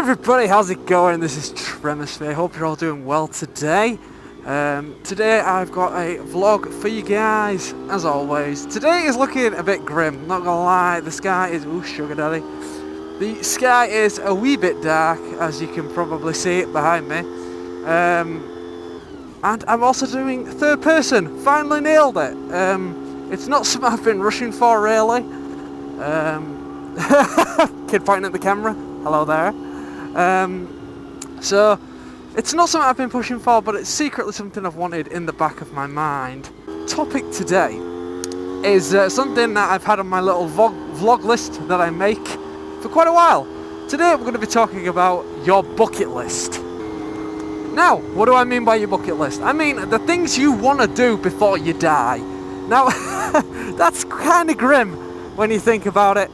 everybody, how's it going? This is Tremisphere. Hope you're all doing well today. Today I've got a vlog for you guys, as always. Today is looking a bit grim, not gonna lie. The sky is, ooh, sugar daddy. The sky is a wee bit dark, as you can probably see it behind me. And I'm also doing third person. Finally nailed it. It's not something I've been rushing for, really. Kid pointing at the camera. Hello there. So it's not something I've been pushing for, but it's secretly something I've wanted in the back of my mind. Topic today is something that I've had on my little vlog list that I make for quite a while. Today we're going to be talking about your bucket list. Now, what do I mean by your bucket list? I mean the things you want to do before you die. Now, that's kind of grim when you think about it.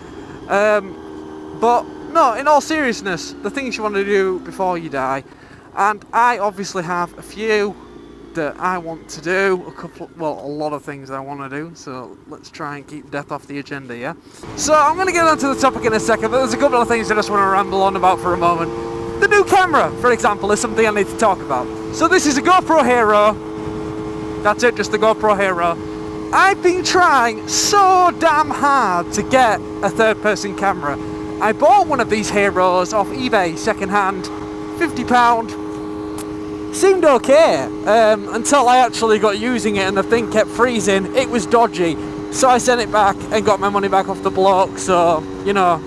But no, in all seriousness, the things you want to do before you die. And I obviously have a few that I want to do, a lot of things I want to do, so let's try and keep death off the agenda, yeah? So I'm going to get onto the topic in a second, but there's a couple of things I just want to ramble on about for a moment. The new camera, for example, is something I need to talk about. So this is a GoPro Hero. That's it, just the GoPro Hero. I've been trying so damn hard to get a third-person camera. I bought one of these Heroes off eBay, second-hand, £50. Seemed okay, until I actually got using it and the thing kept freezing. It was dodgy, so I sent it back and got my money back off the bloke. So, you know,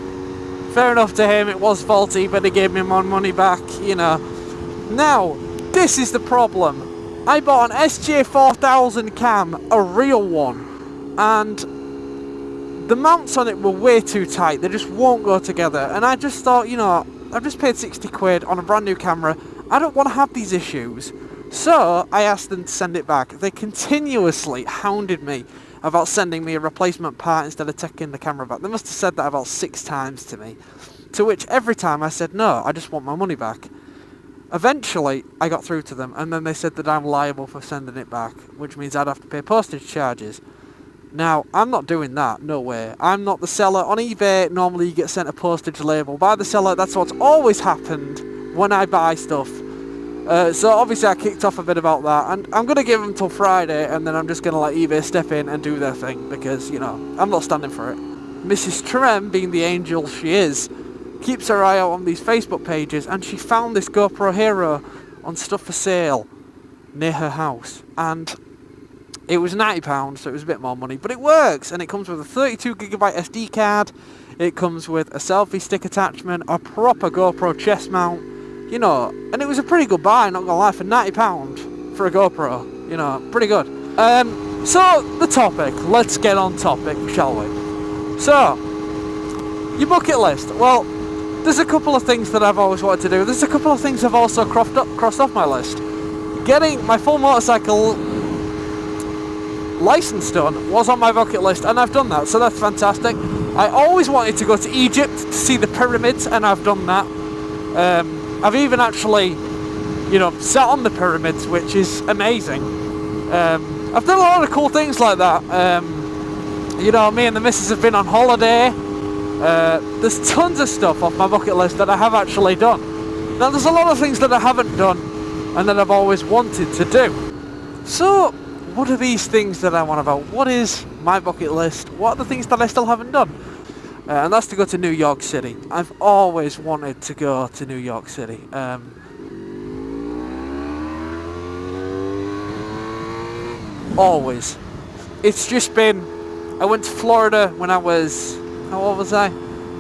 fair enough to him, it was faulty, but he gave me my money back, you know. Now, this is the problem. I bought an SJ4000 cam, a real one, and the mounts on it were way too tight. They just won't go together. And I just thought, you know, I've just paid 60 quid on a brand new camera. I don't want to have these issues. So I asked them to send it back. They continuously hounded me about sending me a replacement part instead of taking the camera back. They must have said that about 6 times to me. To which every time I said, no, I just want my money back. Eventually, I got through to them, and then they said that I'm liable for sending it back, which means I'd have to pay postage charges. Now, I'm not doing that, no way. I'm not the seller. On eBay, normally you get sent a postage label by the seller. That's what's always happened when I buy stuff. So obviously I kicked off a bit about that, and I'm going to give them till Friday, and then I'm just going to let eBay step in and do their thing, because, you know, I'm not standing for it. Mrs. Trem, being the angel she is, keeps her eye out on these Facebook pages, and she found this GoPro Hero on stuff for sale near her house, and it was £90, so it was a bit more money, but it works, and it comes with a 32GB SD card, it comes with a selfie stick attachment, a proper GoPro chest mount, you know, and it was a pretty good buy, not gonna lie, for £90 for a GoPro, you know, pretty good. So, the topic, let's get on topic, shall we? So, your bucket list. Well, there's a couple of things that I've always wanted to do. There's a couple of things I've also crossed off my list. Getting my full motorcycle license done was on my bucket list, and I've done that, so that's fantastic. I always wanted to go to Egypt to see the pyramids, and I've done that. I've even actually, you know, sat on the pyramids, which is amazing. I've done a lot of cool things like that. You know, me and the missus have been on holiday. There's tons of stuff off my bucket list that I have actually done. Now, there's a lot of things that I haven't done and that I've always wanted to do. So, what are these things that I want about? What is my bucket list? What are the things that I still haven't done? And that's to go to New York City. I've always wanted to go to New York City. Always. It's just been... I went to Florida when I was... How old was I? I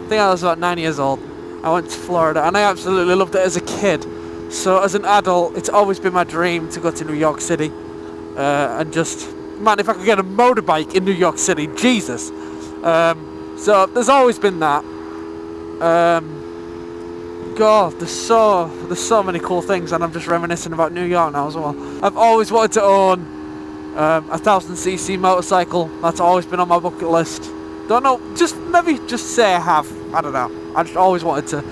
think I was about 9 years old. I went to Florida, and I absolutely loved it as a kid. So as an adult, it's always been my dream to go to New York City. And just, man, if I could get a motorbike in New York City, Jesus. So there's always been that. God, there's so many cool things, and I'm just reminiscing about New York now as well. I've always wanted to own a 1000cc motorcycle. That's always been on my bucket list. Don't know, maybe just say I have. I don't know. I just always wanted to.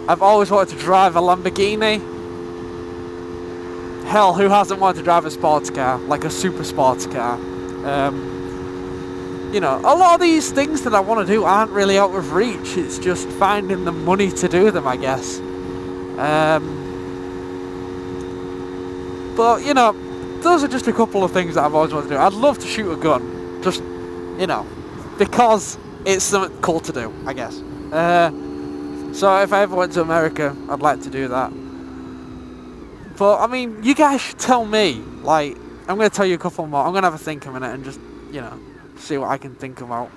I've always wanted to drive a Lamborghini. Hell, who hasn't wanted to drive a sports car, like a super sports car? you know, a lot of these things that I want to do aren't really out of reach. It's just finding the money to do them, I guess. But, you know, those are just a couple of things that I've always wanted to do. I'd love to shoot a gun, just, you know, because it's something cool to do, I guess. So if I ever went to America, I'd like to do that. But, I mean, you guys should tell me. Like, I'm going to tell you a couple more. I'm going to have a think a minute and just, you know, see what I can think about.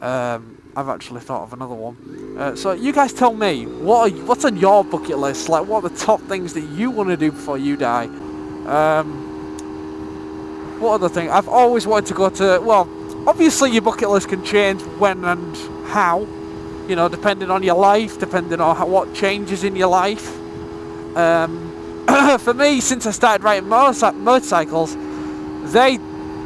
I've actually thought of another one. So you guys tell me, what's on your bucket list? Like, what are the top things that you want to do before you die? What other thing? I've always wanted to go to, well, obviously your bucket list can change when and how, you know, depending on your life, depending on what changes in your life. For me, since I started riding motorcycles, they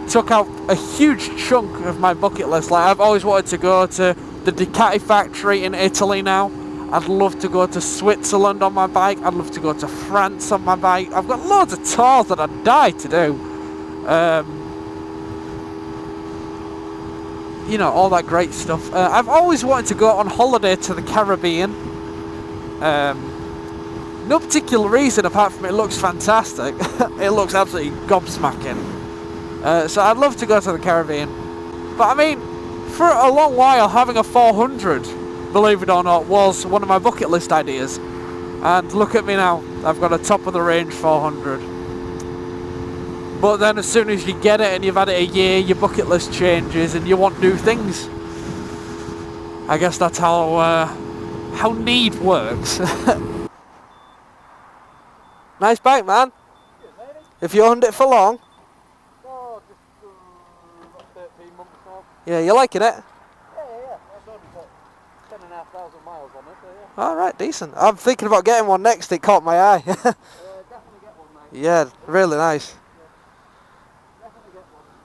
took out a huge chunk of my bucket list. Like, I've always wanted to go to the Ducati factory in Italy now. I'd love to go to Switzerland on my bike. I'd love to go to France on my bike. I've got loads of tours that I'd die to do. You know, all that great stuff. I've always wanted to go on holiday to the Caribbean. No particular reason apart from it looks fantastic. It looks absolutely gobsmacking. So I'd love to go to the Caribbean. But I mean, for a long while, having a 400, believe it or not, was one of my bucket list ideas. And look at me now, I've got a top of the range 400. But then as soon as you get it and you've had it a year, your bucket list changes and you want new things. I guess that's how need works. Nice bike, man. Have you owned it for long? Oh, just about 13 months now. Yeah, you liking it? Yeah. I've only got 10,500 miles on it, so yeah. Alright, decent. I'm thinking about getting one next, it caught my eye. Definitely get one, mate. Yeah, really nice. Yeah. Definitely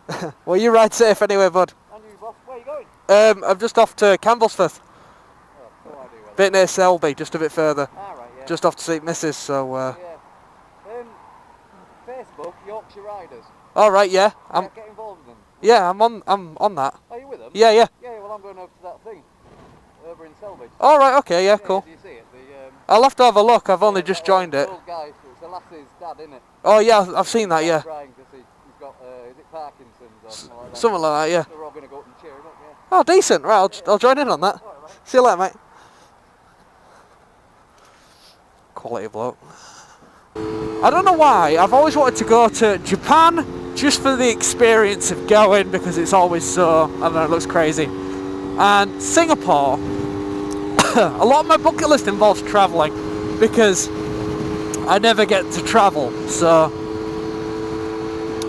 get one. Well, you ride safe anyway, bud. And you, boss, where are you going? I'm just off to Campbellsfirth. Oh, no idea where. Bit near Selby, just a bit further. Alright, yeah. Just off to see Mrs. So, Yeah. Facebook, Yorkshire Riders. Alright, yeah. Get involved with them. Yeah, I'm on that. Are you with them? Yeah. Yeah, well, I'm going over to that thing. Over in Selby. Alright, okay, yeah, cool. Do you see it? I'll have to have a look, I've only just joined it. Old guy, it's the lass's dad, isn't it? Oh yeah, I've seen that, yeah. Brian, because he's got, is it Parkinson's or something like that? Something like that, yeah. So we're all going to go up and cheer him up, yeah. Oh, decent. Right, I'll join in on that. All right, mate. See you later, mate. Quality bloke. I don't know why, I've always wanted to go to Japan just for the experience of going, because it's always so, I don't know, it looks crazy. And Singapore, a lot of my bucket list involves travelling, because I never get to travel, so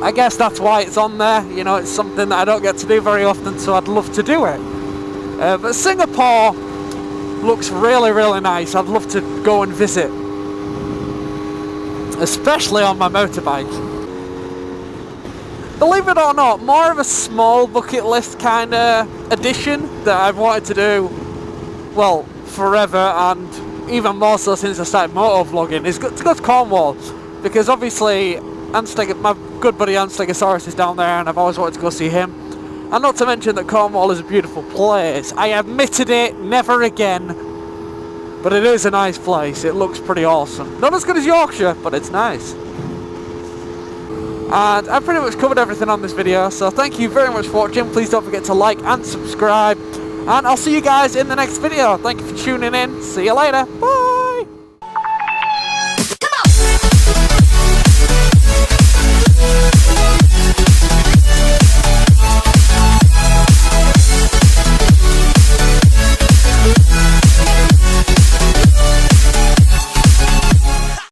I guess that's why it's on there. You know, it's something that I don't get to do very often, so I'd love to do it. But Singapore looks really, really nice. I'd love to go and visit, especially on my motorbike. Believe it or not, more of a small bucket list kind of addition that I've wanted to do, well, forever, and even more so since I started motovlogging, is to go to Cornwall, because obviously my good buddy Anstegosaurus is down there and I've always wanted to go see him. And not to mention that Cornwall is a beautiful place. I admitted it, never again, but it is a nice place. It looks pretty awesome. Not as good as Yorkshire, but it's nice. And I've pretty much covered everything on this video, so thank you very much for watching. Please don't forget to like and subscribe, and I'll see you guys in the next video. Thank you for tuning in. See you later. Bye!